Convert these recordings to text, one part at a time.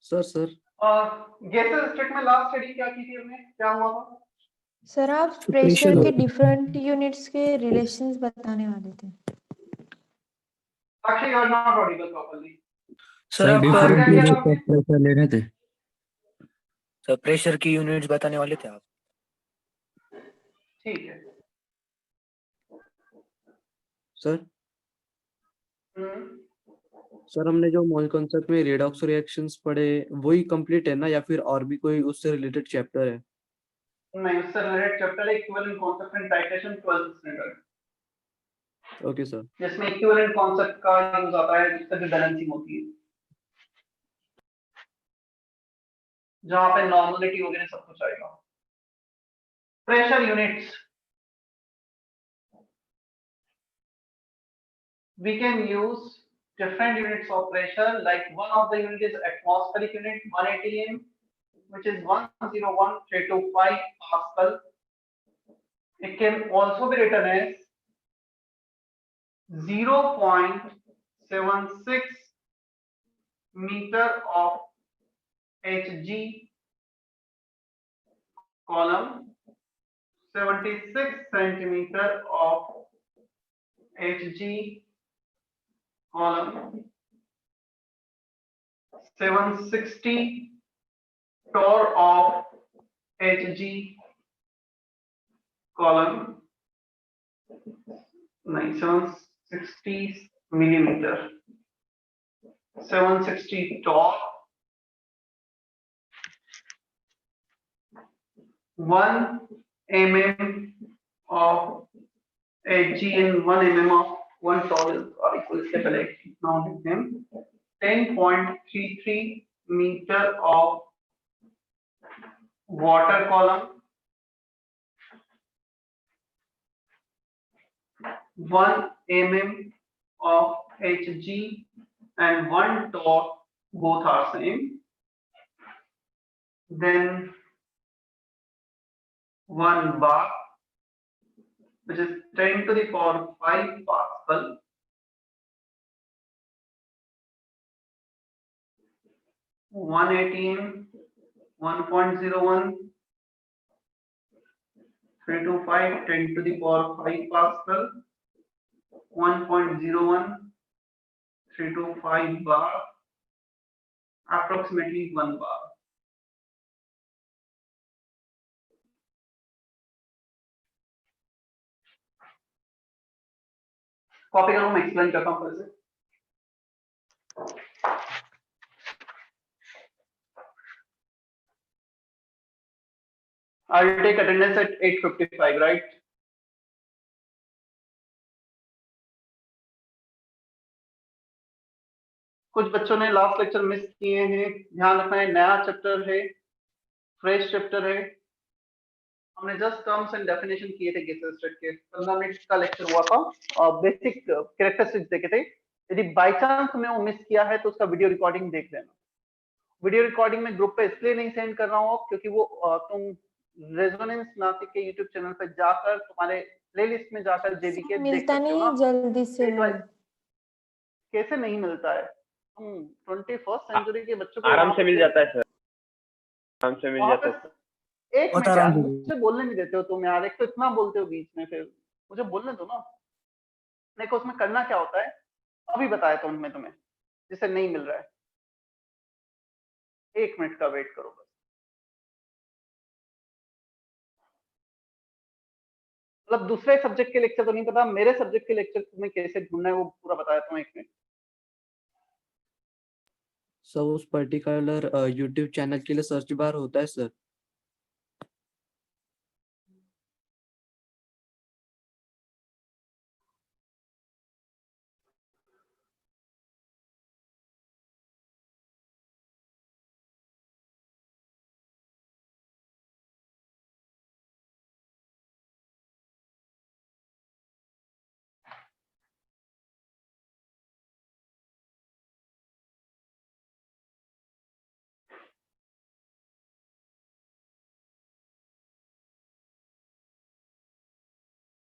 Sir gases state में last study क्या की थी हमने, क्या हुआ था? सर आप प्रेशर के डिफरेंट यूनिट्स के रिलेशंस बताने वाले थे। Actually, you are not audible properly. Sir different क्या किया था यूनिट ऑफ प्रेशर लेने थे। सर प्रेशर की यूनिट्स बताने वाले थे आप। ठीक है सर सर हमने जो मोल कॉन्सेप्ट में रेडॉक्स रिएक्शंस पढ़े वही कंप्लीट है ना, या फिर और भी कोई उससे रिलेटेड चैप्टर है? नहीं, उससे रिलेटेड चैप्टर है equivalent concept and titration 12th standard. Okay sir. जिसमें इक्विवेलेंट कांसेप्ट का यूज आता है, जिससे भी बैलेंसिंग होती है, जहां पे नॉर्मलिटी वगैरह सब कुछ आएगा। Pressure units, we can use different units of pressure, like one of the unit is atmospheric unit 1 atm, which is 101.325 pascal. It can also be written as 0.76 meter of Hg, column 76 centimeter of Hg, column 760 torr of Hg, column 760 millimeter, 760 torr, 1 mm of Hg and 1 mm of 1 torr are equal. इससे पहले now लिखते हैं 10.33 meter of water column, 1 mm of Hg and 1 torr, both are same. Then 1 bar, which is 10 to the power 5 pascal, 1 atm, 1.01, 325, 10 to the power 5 pascal, 1.01, 325 bar, approximately 1 bar. Copy करो, मैं explain करता हूं फिर से। I will take attendance at 8:55, right? कुछ बच्चों ने last lecture miss किए हैं, ध्यान रखना है, नया चैप्टर है, फ्रेश चैप्टर है। हमने जस्ट टर्म्स एंड डेफिनेशन किए थे गैसेस स्टेट के, 15 मिनट का लेक्चर हुआ था और बेसिक कैरेक्टरिस्टिक्स देखे थे। यदि बाय चांस तुमने वो मिस किया है तो उसका वीडियो रिकॉर्डिंग देख लेना। वीडियो रिकॉर्डिंग में ग्रुप पे इसलिए नहीं सेंड कर रहा हूँ क्योंकि वो तुम रेजोनेंस नासिक के यूट्यूब चैनल पे जाकर तुम्हारे प्लेलिस्ट में जाकर जेबीके देख सकते हो ना। जल्दी से वो कैसे नहीं मिलता है? 21st सेंचुरी के बच्चों को आराम से मिल जाता है सर, आराम से मिल जाता है। एक मिनट यार, मुझे बोलने नहीं देते हो तुम यार, एक तो इतना बोलते हो बीच में, फिर मुझे बोलने दो ना। देखो उसमें करना क्या होता है, अभी बताया था उनमें तुम्हें, जिसे नहीं मिल रहा है। 1 मिनट का वेट करो बस। मतलब दूसरे सब्जेक्ट के लेक्चर तो नहीं पता, मेरे सब्जेक्ट के लेक्चर तुम्हें कैसे ढूंढना है वो पूरा बताया था 1 मिनट। सर उस पर्टिकुलर यूट्यूब चैनल के लिए सर्च बार होता है सर?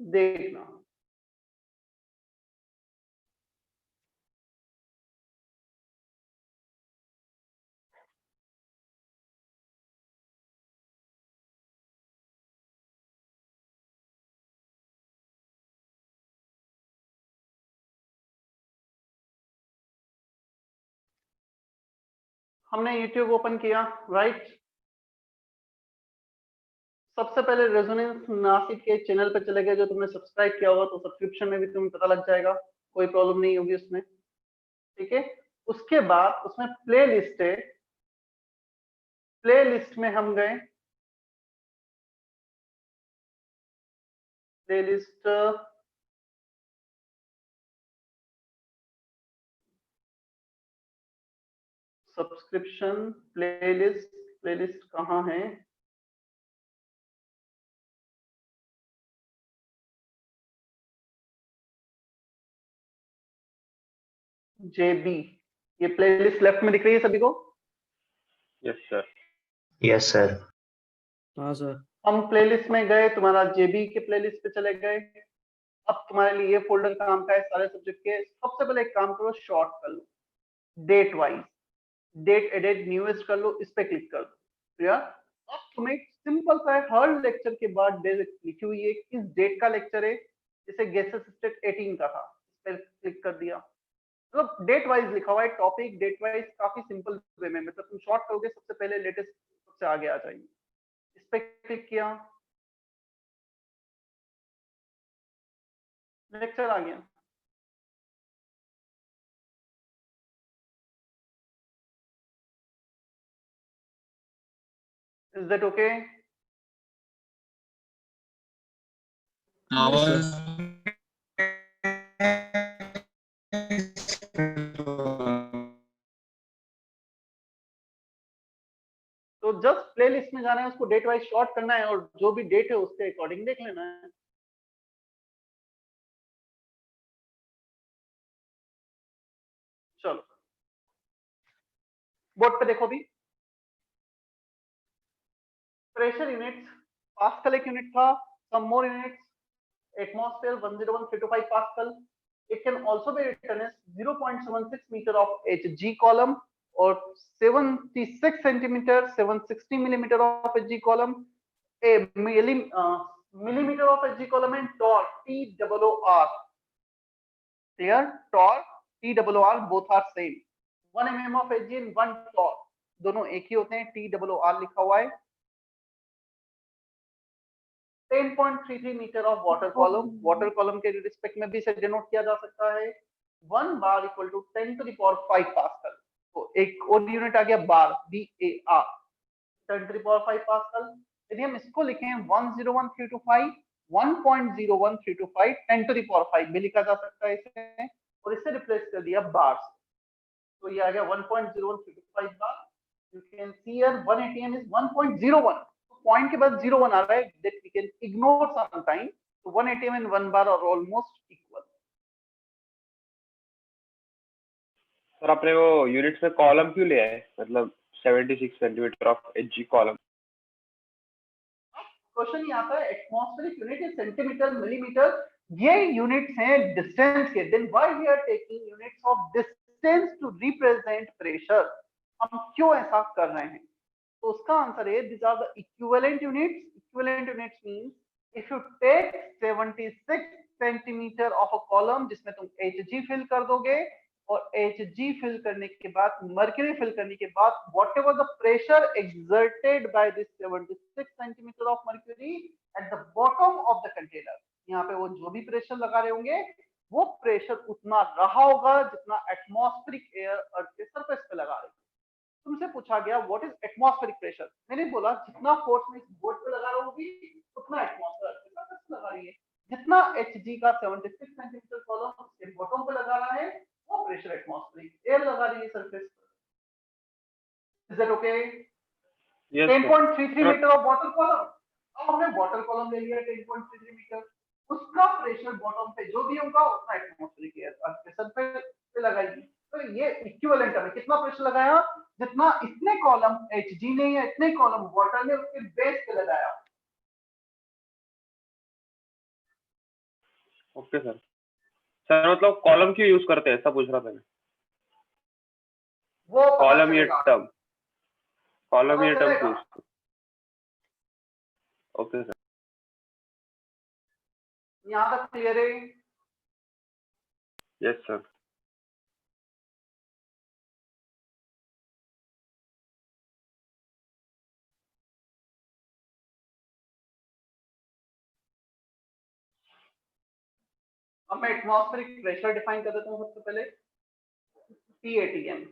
देखना हमने YouTube ओपन किया, राइट। सबसे पहले रेजोनेंस नासिक के चैनल पे चले गए, जो तुमने सब्सक्राइब किया होगा तो सब्सक्रिप्शन में भी तुम्हें पता लग जाएगा, कोई प्रॉब्लम नहीं होगी उसमें, ठीक है। उसके बाद उसमें प्ले लिस्ट है, प्ले लिस्ट में हम गए, प्ले लिस्ट सब्सक्रिप्शन प्लेलिस्ट कहाँ है? JB, ये प्लेलिस्ट लेफ्ट में दिख रही है सभी को? Yes sir. Yes sir. हाँ सर। हम प्लेलिस्ट में गए, तुम्हारा JB के प्लेलिस्ट पे चले गए। अब तुम्हारे लिए ये फोल्डर काम का है सारे सब्जेक्ट के। सबसे पहले एक काम करो, शॉर्ट कर लो, date wise, date added newest कर लो, इस पे क्लिक कर दो यार। अब तुम्हें सिंपल सा है, हर लेक्चर के बाद डेट लिखी हुई है, किस डेट का लेक्चर है, जैसे गेसेस स्टेट 18 का था, इस पे क्लिक कर दिया, मतलब डेट वाइज लिखा हुआ है, टॉपिक डेट वाइज, काफी सिंपल वे में, मतलब तुम शॉर्ट करोगे सबसे पहले लेटेस्ट सबसे आगे आ जाएंगे। इस पे क्लिक किया, लेक्चर आ गया। Is that okay? तो जस्ट प्लेलिस्ट में जाना है, उसको डेट वाइज शॉर्ट करना है और जो भी डेट है उसके अकॉर्डिंग देख लेना है। चलो बोर्ड पे देखो भी, प्रेशर यूनिट्स, पास्कल एक यूनिट था, some more units, atmosphere 101.325 pascal, it can also be written as 0.76 meter of Hg column or 76 centimeter 760 millimeter of Hg column, a millimeter of Hg column and torr, TOR, here torr TOR both are same, 1 mm of Hg and 1 torr, दोनों एक ही होते हैं, TOR लिखा हुआ है। 10.33 metre of water column, water column के respect में भी इसे डिनोट किया जा सकता है। 1 bar equal to 10 to the power 5 pascal, तो एक और यूनिट आ गया bar, BAR, 10 to the power 5 pascal. यदि हम इसको लिखें 101.325, 1.01325 10 to the power 5 भी लिखा जा सकता है इसे, और इससे रिप्लेस कर दिया बार, तो ये आ गया 1.01325 bar. You can see here 1 atm is 1.01, point के बाद 01 आ रहा है, that we can ignore sometime, so 1 atm and 1 bar are almost equal। Sir आपने वो यूनिट्स में कॉलम क्यों लिया है, मतलब 76 centimetre of Hg column? Question ये आता है, एटमॉस्फेरिक यूनिट है सेंटीमीटर मिलीमीटर, ये यूनिट्स हैं डिस्टेंस के, then why we are taking units of distance to represent pressure, हम क्यों ऐसा कर रहे हैं? तो उसका आंसर है, these are the equivalent units। equivalent units means if you take 76 centimetre of a column, जिसमें तुम Hg फिल कर दोगे, और Hg फिल करने के बाद मर्क्यूरी फिल करने के बाद whatever the pressure exerted by this 76 centimetre of mercury at the bottom of the container, यहाँ पे वो जो भी प्रेशर लगा रहे होंगे वो प्रेशर उतना रहा होगा जितना एटमॉस्फेरिक एयर अर्थ के सरफेस पे लगा रहे हैं। तुमसे पूछा गया व्हाट इज एटमॉस्फेरिक प्रेशर, मैंने बोला जितना फोर्स में इस बोर्ड पे लगा रहा होगी उतना एटमॉस्फेयर के सरफेस लगा रही है, जितना Hg का 76 सेंटीमीटर कॉलम उसके बॉटम पे लगा रहा है वो प्रेशर एटमॉस्फेरिक एयर लगा रही है सरफेस पर। Is that okay? Yes 10.33 metre of water column, अब हमने वाटर कॉलम ले लिया 10.33 मीटर, उसका प्रेशर बॉटम पे जो भी होगा उतना एटमॉस्फेरिक एयर के सरफेस पे लगाएगी, तो ये इक्विवेलेंट है, कितना प्रेशर लगाया जितना इतने कॉलम Hg ने या इतने कॉलम वाटर ने उसके बेस पे लगाया। Okay sir. सर मतलब कॉलम क्यों यूज करते हैं, ऐसा पूछ रहा था मैं। वो कॉलम ये टर्म, कॉलम ये टर्म यूज। Okay sir. यहाँ तक क्लियर है? Yes sir. अब मैं एटमॉस्फेरिक प्रेशर डिफाइन कर देता हूँ सबसे पहले, PATM।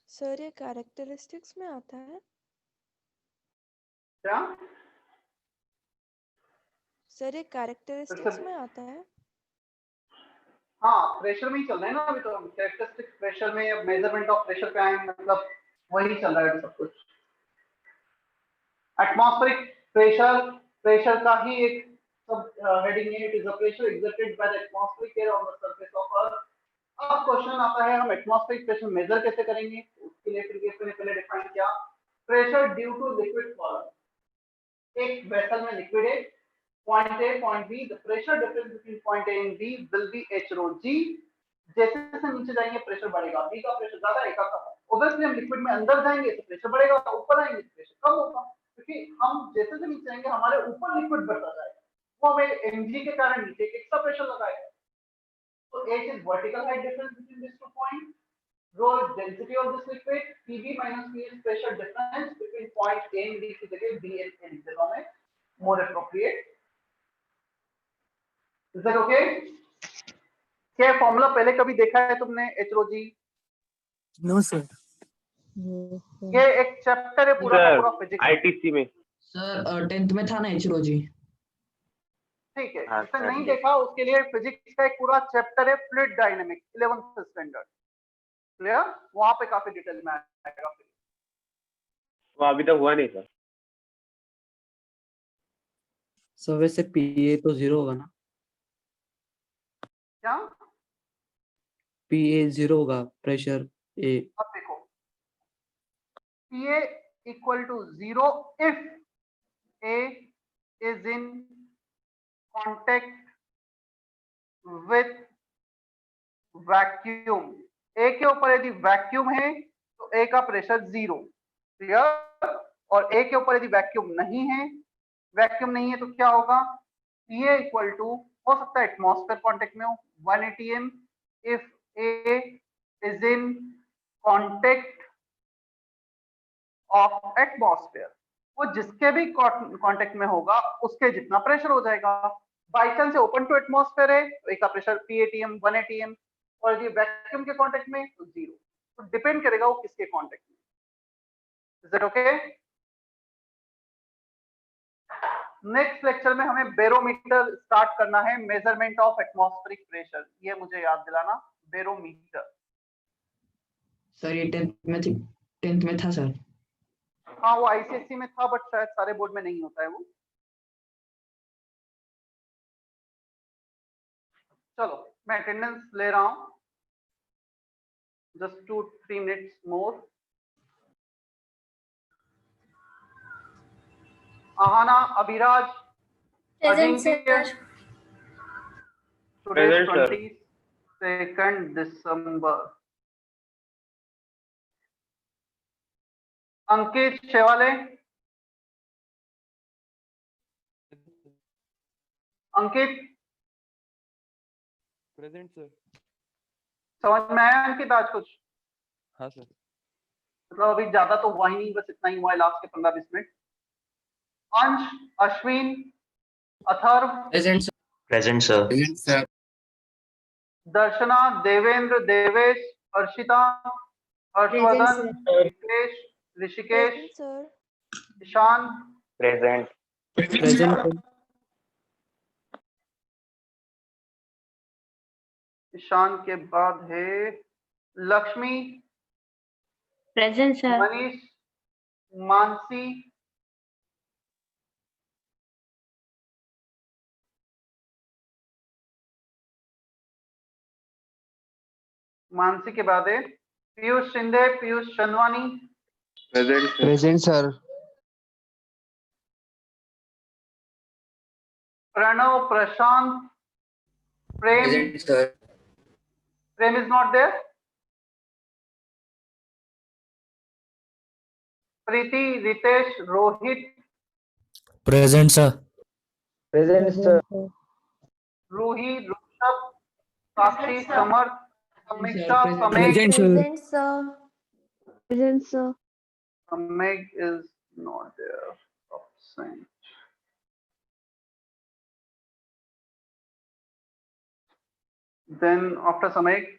सर ये कैरेक्टरिस्टिक्स में आता है? क्या सर ये कैरेक्टरिस्टिक्स में आता है? हाँ, प्रेशर में ही चल रहा है ना अभी तो, कैरेक्टरिस्टिक प्रेशर में, अब मेजरमेंट ऑफ प्रेशर पे आए, मतलब वही चल रहा है सब कुछ। एटमॉस्फेरिक प्रेशर, प्रेशर का ही एक सब हेडिंग है, it is the pressure exerted by the atmospheric air on the surface of earth. अब क्वेश्चन आता है हम एटमॉस्फेरिक प्रेशर मेजर कैसे करेंगे, उसके लिए फिर मैंने पहले डिफाइन किया, pressure due to liquid form. एक वेसल में लिक्विड है, point A point B, the pressure difference between point A and B will be h rho g। जैसे जैसे नीचे जाएंगे प्रेशर बढ़ेगा, बी का प्रेशर ज्यादा, ए का कम। ऑब्वियसली हम लिक्विड में अंदर जाएंगे तो प्रेशर बढ़ेगा, ऊपर आएंगे तो प्रेशर कम होगा, क्योंकि हम जैसे जैसे नीचे जाएंगे हमारे ऊपर लिक्विड बढ़ता जाएगा, वो हमें mg के कारण नीचे एक एक्स्ट्रा प्रेशर लगाएगा। So H is vertical height difference between these 2 points. Rho is density of this liquid. Pb minus P is pressure difference between point A and B की जगह B and A लिख देता हूँ मैं, more appropriate. Is that okay? क्या formula पहले कभी देखा है तुमने H rho G? No sir. ये एक चैप्टर है पूरा का पूरा फिजिक्स। ITC में सर 10th में था ना एचरोजी। ठीक है, हाँ, जिसने सर, नहीं ये। देखा उसके लिए फिजिक्स का एक पूरा चैप्टर है fluid dynamics 11th standard. Clear? वहां पे काफी डिटेल में आएगा। वो अभी तक हुआ नहीं सर। सो वैसे पीए तो 0 होगा ना? क्या? पीए 0 होगा, प्रेशर ए। अब देखो, PA equal to 0 if A is in contact with vacuum। A के ऊपर यदि वैक्यूम है तो A का प्रेशर 0। क्लियर? और A के ऊपर यदि वैक्यूम नहीं है, वैक्यूम नहीं है तो क्या होगा, PA इक्वल टू, हो सकता है एटमॉस्फेयर कांटेक्ट में हो, 1 atm if A is in contact of atmosphere. वो जिसके भी कांटेक्ट में होगा उसके जितना प्रेशर हो जाएगा। By chance open to atmosphere है तो एक का प्रेशर PATM 1 atm, और यदि वैक्यूम के कांटेक्ट में तो 0। तो डिपेंड करेगा वो किसके कांटेक्ट में। Is it okay? Next lecture में हमें बैरोमीटर स्टार्ट करना है, मेजरमेंट ऑफ एटमॉस्फेरिक प्रेशर। ये मुझे याद दिलाना, बैरोमीटर। सर ये 10th में था सर। हाँ, वो ICSE में था बट शायद सारे बोर्ड में नहीं होता है वो। चलो मैं अटेंडेंस ले रहा हूं, just 2-3 minutes more. Aahana, Abhiraj, Ajinkya, today Present, sir. 22nd December। अंकित शेवाले, अंकित प्रेजेंट सर। समझ में आया अंकित आज कुछ? हाँ सर। मतलब अभी ज्यादा तो हुआ ही नहीं, बस इतना ही हुआ है लास्ट के 15-20 minute. Ansh, Ashwin, Atharva, present sir. Darshana, Devendra, Devesh, Harshita, Harshvardhan, Rishikesh, Rishikesh, Present, sir. Ishaan, Present. Present sir. Ishaan के बाद है लक्ष्मी, प्रेजेंट सर। मनीष, मानसी, मानसी के बाद है Piyush Shinde, Piyush Chandwani, present sir. Pranav, Prashant, Prem, Prem is not there, Preeti, Ritesh, Rohit, present sir. Ruhi, Rishabh, Sakshi, Samarth, Samiksha, Present, Samek, Present, sir. Present sir. Meg is not there. Absent. Then after Samek,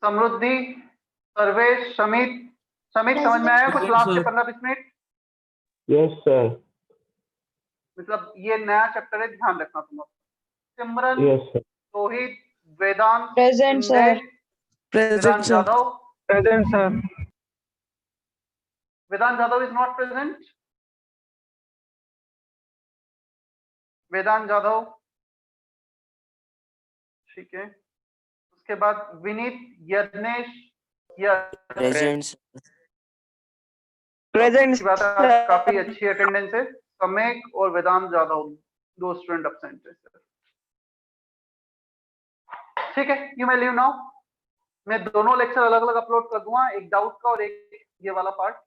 समृद्धि, सर्वेश, समित। समित समझ में आया कुछ लास्ट के 15-20 मिनट? Yes, sir. मतलब ये नया चैप्टर है, ध्यान रखना तुम लोग। Simran, Yes, sir. Rohit, Vedant, Present, sir. Sindhesh, Vedant Jadhav. Present, sir. Vedant Jadhav is not present. Vedant Jadhav, ठीक है। उसके बाद विनीत, यज्ञेश, प्रेजेंट की बात है, काफी अच्छी अटेंडेंस है। समेक और वेदांत जाधव, दो स्टूडेंट एब्सेंट है। ठीक है, यू मे लीव नाउ। मैं दोनों लेक्चर अलग अलग अपलोड कर दूंगा, एक डाउट का और एक ये वाला पार्ट।